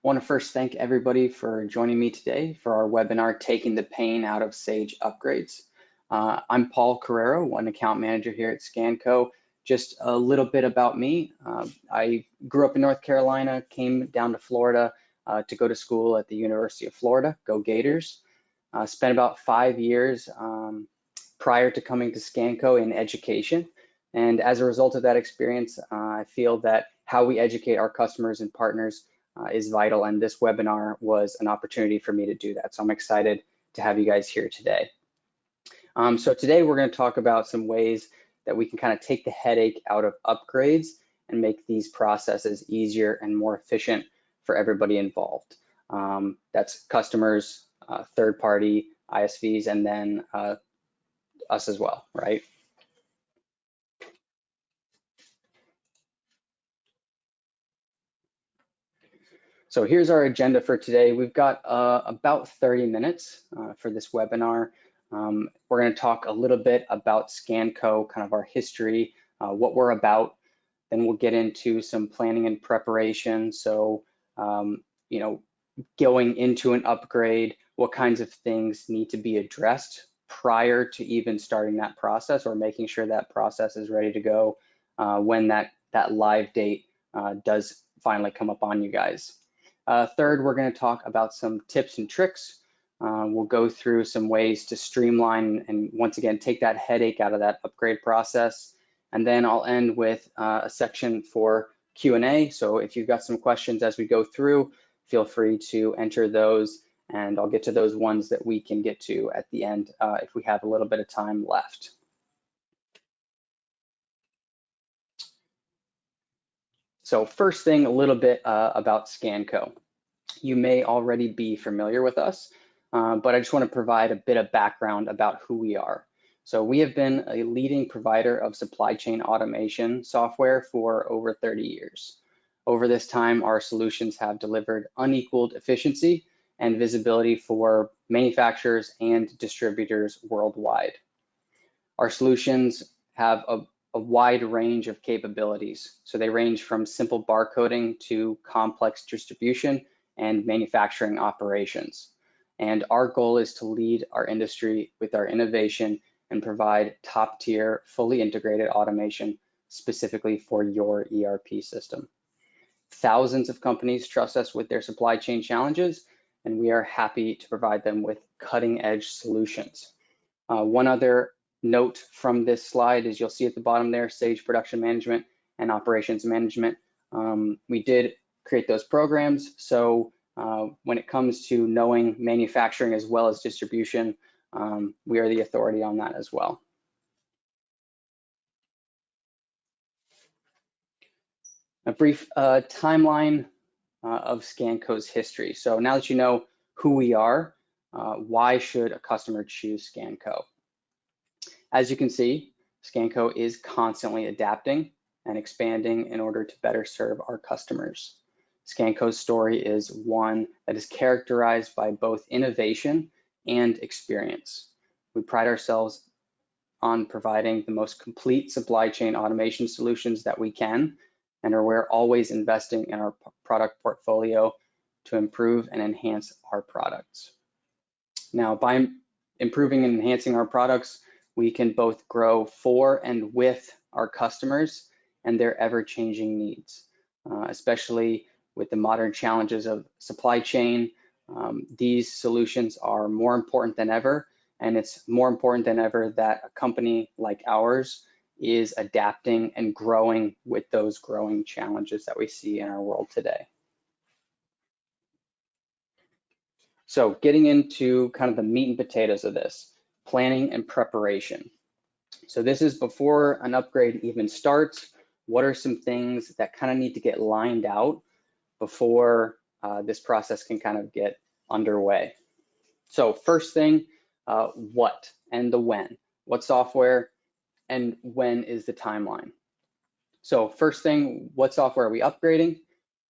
want to first thank everybody for joining me today for our webinar, Taking the Pain Out of Sage Upgrades. I'm Paul Carrero, one account manager here at Scanco. Just a little bit about me. I grew up in North Carolina, came down to Florida to go to school at the University of Florida, go Gators. Spent about 5 years prior to coming to Scanco in education. And as a result of that experience, I feel that how we educate our customers and partners is vital, and this webinar was an opportunity for me to do that. So I'm excited to have you guys here today. So today we're going to talk about some ways that we can kind of take the headache out of upgrades and make these processes easier and more efficient for everybody involved. That's customers, third-party ISVs, and then us as well, right? So here's our agenda for today. We've got about 30 minutes for this webinar. We're going to talk a little bit about Scanco, kind of our history, what we're about. Then we'll get into some planning and preparation. So, you know, going into an upgrade, what kinds of things need to be addressed prior to even starting that process, or making sure that process is ready to go when that live date does finally come up on you guys. Third, we're going to talk about some tips and tricks. We'll go through some ways to streamline and once again take that headache out of that upgrade process. And then I'll end with a section for Q&A. So if you've got some questions as we go through, feel free to enter those, and I'll get to those ones that we can get to at the end if we have a little bit of time left. So first thing, a little bit about Scanco. You may already be familiar with us, but I just want to provide a bit of background about who we are. So we have been a leading provider of supply chain automation software for over 30 years. Over this time, our solutions have delivered unequaled efficiency and visibility for manufacturers and distributors worldwide. Our solutions have a wide range of capabilities. So they range from simple barcoding to complex distribution and manufacturing operations. And our goal is to lead our industry with our innovation and provide top-tier, fully integrated automation specifically for your ERP system. Thousands of companies trust us with their supply chain challenges, and we are happy to provide them with cutting-edge solutions. One other note from this slide is you'll see at the bottom there, Sage Production Management and Operations Management. We did create those programs, so when it comes to knowing manufacturing as well as distribution, we are the authority on that as well. A brief timeline of Scanco's history. So now that you know who we are, why should a customer choose Scanco? As you can see, Scanco is constantly adapting and expanding in order to better serve our customers. Scanco's story is one that is characterized by both innovation and experience. We pride ourselves on providing the most complete supply chain automation solutions that we can, and we're always investing in our product portfolio to improve and enhance our products. Now, by improving and enhancing our products, we can both grow for and with our customers and their ever-changing needs, especially with the modern challenges of supply chain. These solutions are more important than ever, and it's more important than ever that a company like ours is adapting and growing with those growing challenges that we see in our world today. So getting into kind of the meat and potatoes of this, planning and preparation. So this is before an upgrade even starts. What are some things that kind of need to get lined out before this process can kind of get underway? So first thing, what and the when. What software and when is the timeline? So first thing, what software are we upgrading?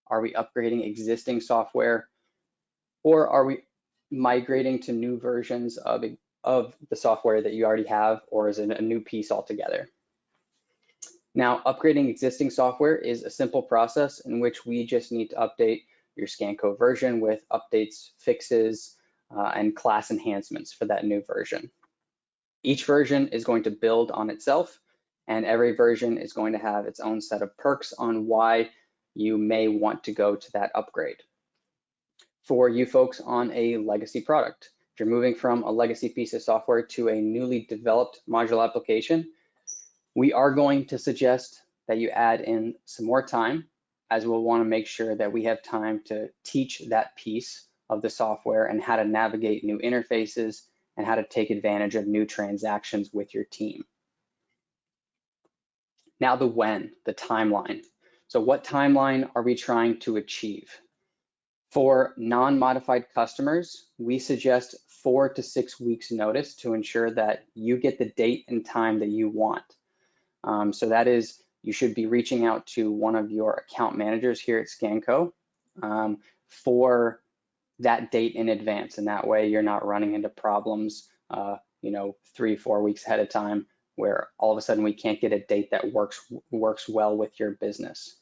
Are we upgrading existing software, or are we migrating to new versions of the software that you already have, or is it a new piece altogether? Now, upgrading existing software is a simple process in which we just need to update your Scanco version with updates, fixes, and class enhancements for that new version. Each version is going to build on itself, and every version is going to have its own set of perks on why you may want to go to that upgrade. For you folks on a legacy product, if you're moving from a legacy piece of software to a newly developed module application, we are going to suggest that you add in some more time, as we'll want to make sure that we have time to teach that piece of the software and how to navigate new interfaces and how to take advantage of new transactions with your team. Now the when, the timeline. So what timeline are we trying to achieve? For non-modified customers, we suggest 4 to 6 weeks notice to ensure that you get the date and time that you want. So that is, you should be reaching out to one of your account managers here at Scanco for that date in advance, and that way you're not running into problems 3-4 weeks ahead of time where all of a sudden we can't get a date that works well with your business.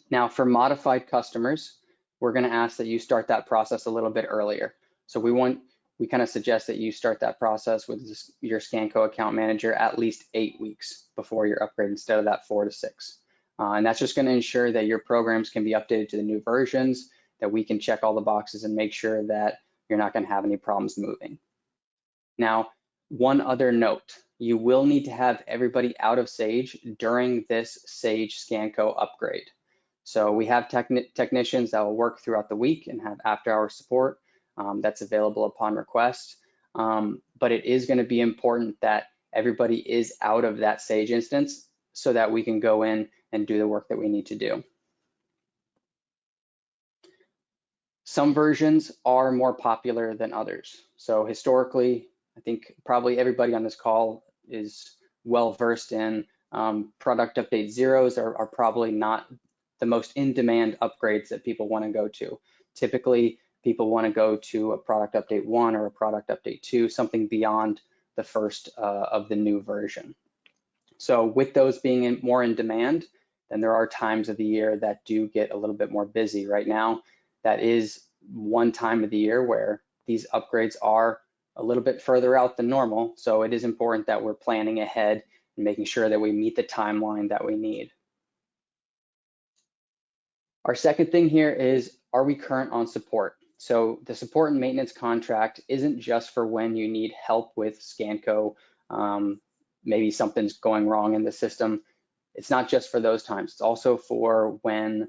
Now for modified customers, we're going to ask that you start that process a little bit earlier. So we kind of suggest that you start that process with your Scanco account manager at least 8 weeks before your upgrade instead of that 4 to 6. And that's just going to ensure that your programs can be updated to the new versions, that we can check all the boxes and make sure that you're not going to have any problems moving. Now, one other note, you will need to have everybody out of Sage during this Sage Scanco upgrade. So we have technicians that will work throughout the week and have after-hour support that's available upon request. But it is going to be important that everybody is out of that Sage instance so that we can go in and do the work that we need to do. Some versions are more popular than others. So historically, I think probably everybody on this call is well versed in product update zeros are probably not the most in-demand upgrades that people want to go to. Typically, people want to go to a product update 1 or a product update 2, something beyond the first of the new version. So with those being more in demand, then there are times of the year that do get a little bit more busy. Right now, that is one time of the year where these upgrades are a little bit further out than normal. So it is important that we're planning ahead and making sure that we meet the timeline that we need. Our second thing here is, are we current on support? So the support and maintenance contract isn't just for when you need help with Scanco, maybe something's going wrong in the system. It's not just for those times, it's also for when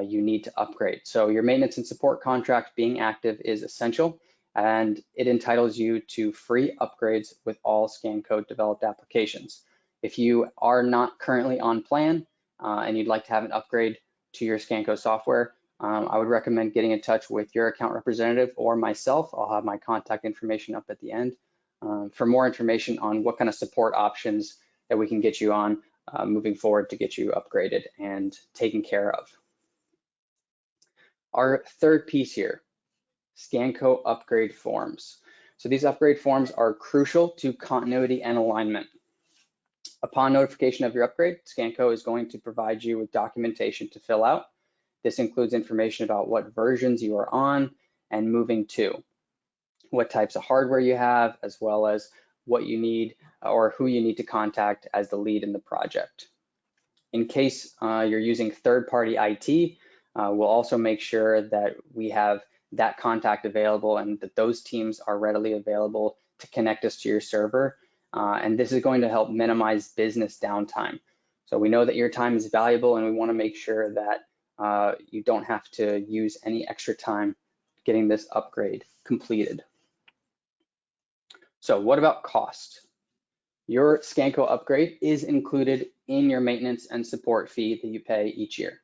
you need to upgrade. So your maintenance and support contract being active is essential, and it entitles you to free upgrades with all Scanco developed applications. If you are not currently on plan and you'd like to have an upgrade to your Scanco software, I would recommend getting in touch with your account representative or myself. I'll have my contact information up at the end for more information on what kind of support options that we can get you on moving forward to get you upgraded and taken care of. Our third piece here, Scanco upgrade forms. So these upgrade forms are crucial to continuity and alignment. Upon notification of your upgrade, Scanco is going to provide you with documentation to fill out. This includes information about what versions you are on and moving to, what types of hardware you have, as well as what you need or who you need to contact as the lead in the project. In case you're using third-party IT, we'll also make sure that we have that contact available and that those teams are readily available to connect us to your server. And this is going to help minimize business downtime. So we know that your time is valuable and we want to make sure that you don't have to use any extra time getting this upgrade completed. So what about cost? Your Scanco upgrade is included in your maintenance and support fee that you pay each year.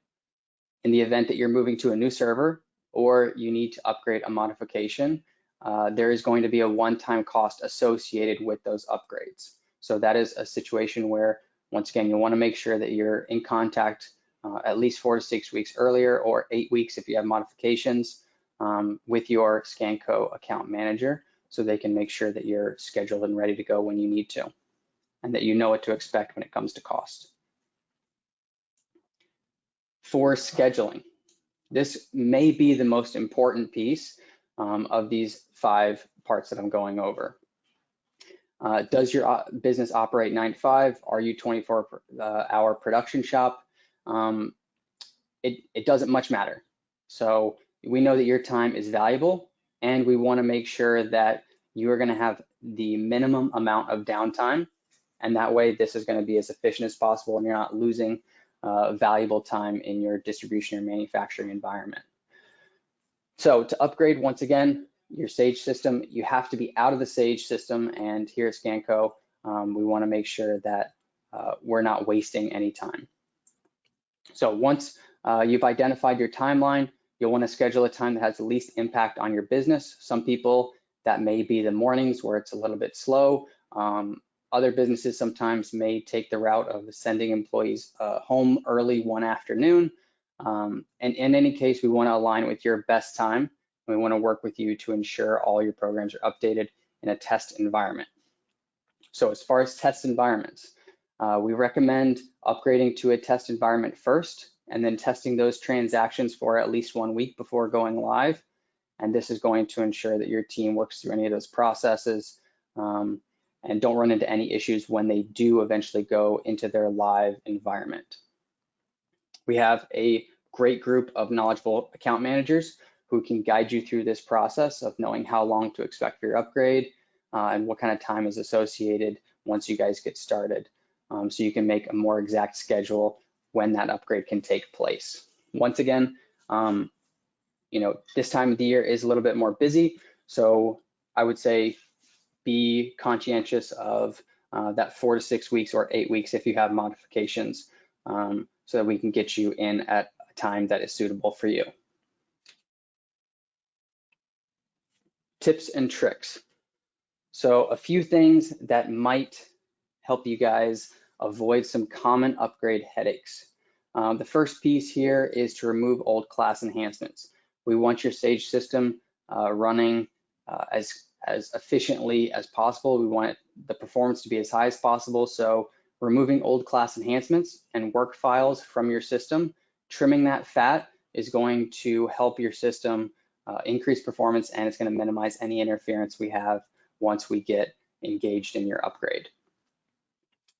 In the event that you're moving to a new server or you need to upgrade a modification, there is going to be a one-time cost associated with those upgrades. So that is a situation where, once again, you want to make sure that you're in contact at least 4 to 6 weeks earlier, or 8 weeks if you have modifications, with your Scanco account manager, so they can make sure that you're scheduled and ready to go when you need to, and that you know what to expect when it comes to cost. For scheduling, This may be the most important piece of these 5 parts that I'm going over. Does your business operate 9 to 5? Are you 24-hour production shop? It doesn't much matter. So we know that your time is valuable, and we want to make sure that you are going to have the minimum amount of downtime, and that way this is going to be as efficient as possible, and you're not losing valuable time in your distribution or manufacturing environment. So to upgrade, once again, your Sage system, you have to be out of the Sage system, and here at Scanco, we want to make sure that we're not wasting any time. So once you've identified your timeline, you'll want to schedule a time that has the least impact on your business. Some people, that may be the mornings where it's a little bit slow. Other businesses sometimes may take the route of sending employees home early one afternoon. And in any case, we want to align with your best time. We want to work with you to ensure all your programs are updated in a test environment. So as far as test environments, we recommend upgrading to a test environment first, and then testing those transactions for at least 1 week before going live. And this is going to ensure that your team works through any of those processes and don't run into any issues when they do eventually go into their live environment. We have a great group of knowledgeable account managers who can guide you through this process of knowing how long to expect for your upgrade and what kind of time is associated once you guys get started. So you can make a more exact schedule when that upgrade can take place. Once again, this time of the year is a little bit more busy, so I would say be conscientious of that 4 to 6 weeks or 8 weeks if you have modifications, so that we can get you in at a time that is suitable for you. Tips and tricks. So a few things that might help you guys avoid some common upgrade headaches. The first piece here is to remove old class enhancements. We want your Sage system running as efficiently as possible. We want the performance to be as high as possible. So removing old class enhancements and work files from your system, trimming that fat is going to help your system increase performance, and it's going to minimize any interference we have once we get engaged in your upgrade.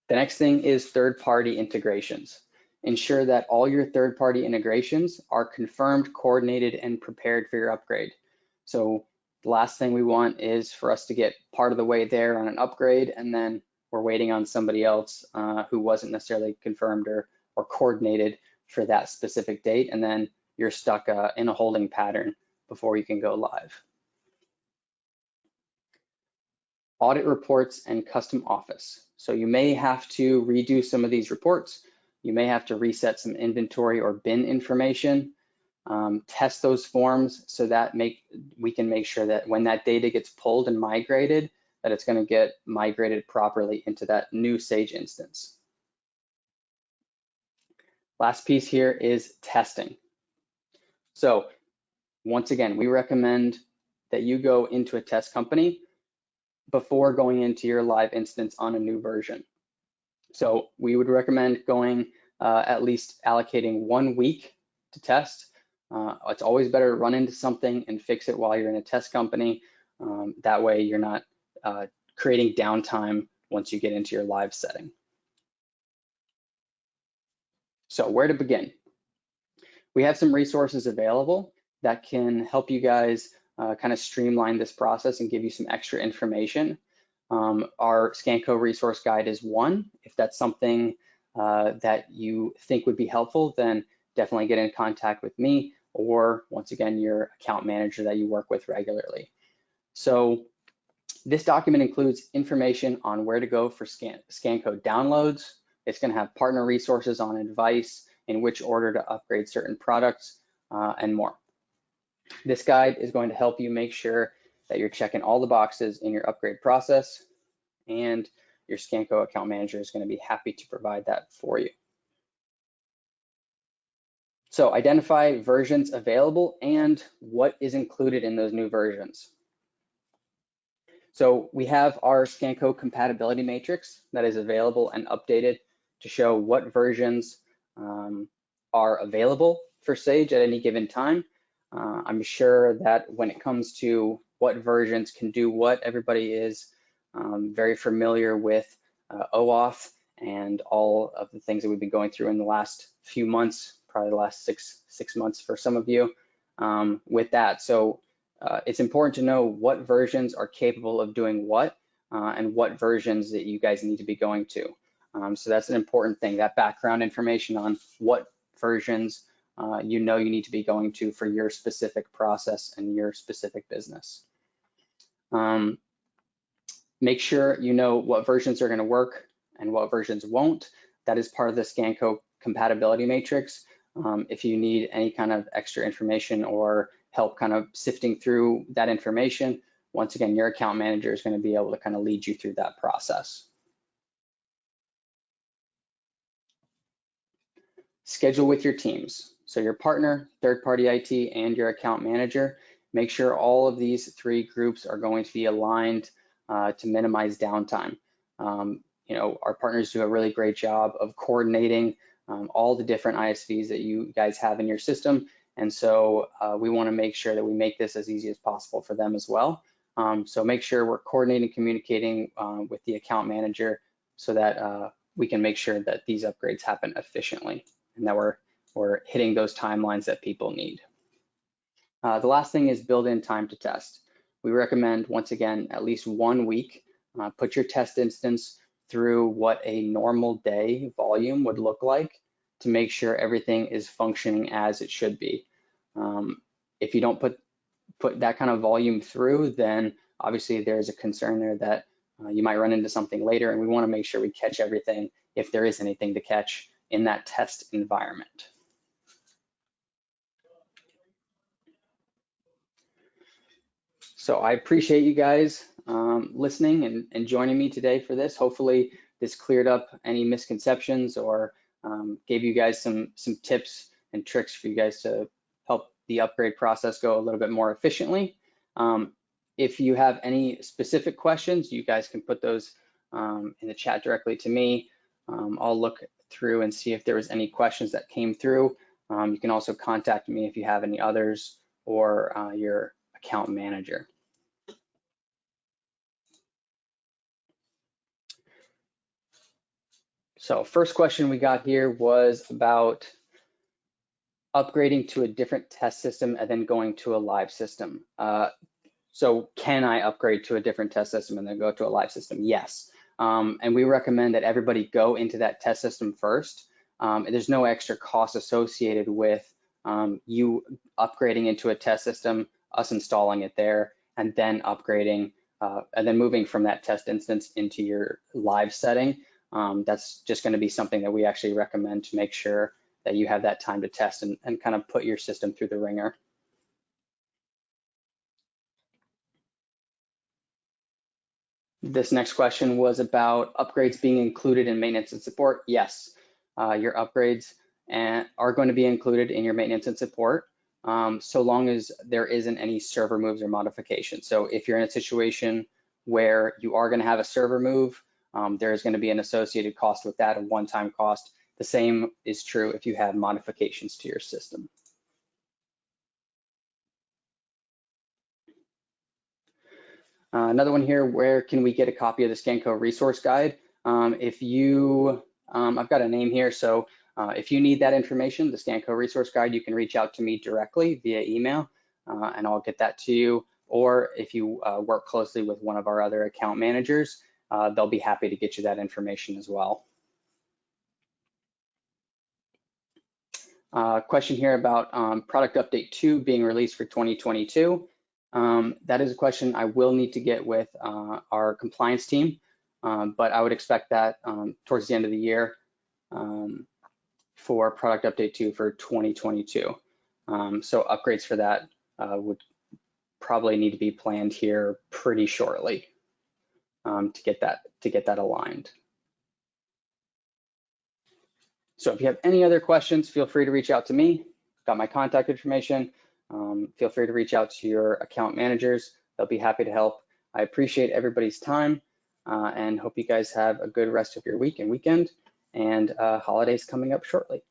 The next thing is third-party integrations. Ensure that all your third-party integrations are confirmed, coordinated, and prepared for your upgrade. So the last thing we want is for us to get part of the way there on an upgrade, and then we're waiting on somebody else who wasn't necessarily confirmed or coordinated for that specific date, and then you're stuck in a holding pattern before you can go live. Audit reports and custom office. So you may have to redo some of these reports. You may have to reset some inventory or bin information. Test those forms so that we can make sure that when that data gets pulled and migrated, that it's going to get migrated properly into that new Sage instance. Last piece here is testing. So once again, we recommend that you go into a test company before going into your live instance on a new version. So we would recommend going at least allocating 1 week to test. It's always better to run into something and fix it while you're in a test company. That way you're not creating downtime once you get into your live setting. So where to begin? We have some resources available that can help you guys kind of streamline this process and give you some extra information. Our Scanco resource guide is one. If that's something that you think would be helpful, then definitely get in contact with me, or once again, your account manager that you work with regularly. So this document includes information on where to go for Scanco downloads. It's going to have partner resources on advice in which order to upgrade certain products and more. This guide is going to help you make sure that you're checking all the boxes in your upgrade process, and your Scanco account manager is going to be happy to provide that for you. So identify versions available and what is included in those new versions. So we have our Scanco compatibility matrix that is available and updated to show what versions are available for Sage at any given time. I'm sure that when it comes to what versions can do what, everybody is very familiar with OAuth and all of the things that we've been going through in the last few months, probably the last six months for some of you with that. So it's important to know what versions are capable of doing what and what versions that you guys need to be going to. So that's an important thing, that background information on what versions you need to be going to for your specific process and your specific business. Make sure you know what versions are going to work and what versions won't. That is part of the Scanco compatibility matrix. If you need any kind of extra information or help kind of sifting through that information, once again, your account manager is going to be able to kind of lead you through that process. Schedule with your teams. So your partner, third-party IT, and your account manager. Make sure all of these three groups are going to be aligned to minimize downtime. Our partners do a really great job of coordinating all the different ISVs that you guys have in your system. And so we want to make sure that we make this as easy as possible for them as well. So make sure we're coordinating, communicating with the account manager so that we can make sure that these upgrades happen efficiently and that we're hitting those timelines that people need. The last thing is build in time to test. We recommend, once again, at least 1 week. Put your test instance through what a normal day volume would look like to make sure everything is functioning as it should be. If you don't put that kind of volume through, then obviously there's a concern there that you might run into something later, and we want to make sure we catch everything if there is anything to catch in that test environment. So I appreciate you guys listening and joining me today for this. Hopefully this cleared up any misconceptions or gave you guys some tips and tricks for you guys to help the upgrade process go a little bit more efficiently. If you have any specific questions, you guys can put those in the chat directly to me. I'll look through and see if there was any questions that came through. You can also contact me if you have any others or your account manager. So first question we got here was about upgrading to a different test system and then going to a live system. So can I upgrade to a different test system and then go to a live system? Yes. And we recommend that everybody go into that test system first. There's no extra cost associated with you upgrading into a test system, us installing it there, and then upgrading, and then moving from that test instance into your live setting. That's just going to be something that we actually recommend to make sure that you have that time to test and kind of put your system through the ringer. This next question was about upgrades being included in maintenance and support. Yes, your upgrades are going to be included in your maintenance and support, so long as there isn't any server moves or modifications. So if you're in a situation where you are going to have a server move, there is going to be an associated cost with that, a one-time cost. The same is true if you have modifications to your system. Another one here, where can we get a copy of the Scanco resource guide? If you, I've got a name here, so if you need that information, the Scanco resource guide, you can reach out to me directly via email and I'll get that to you. Or if you work closely with one of our other account managers, they'll be happy to get you that information as well. Question here about product update 2 being released for 2022. That is a question I will need to get with our compliance team, but I would expect that towards the end of the year for product update 2 for 2022. So upgrades for that would probably need to be planned here pretty shortly to get that aligned. So if you have any other questions, feel free to reach out to me. Got my contact information. Feel free to reach out to your account managers. They'll be happy to help. I appreciate everybody's time and hope you guys have a good rest of your week and weekend, and holidays coming up shortly.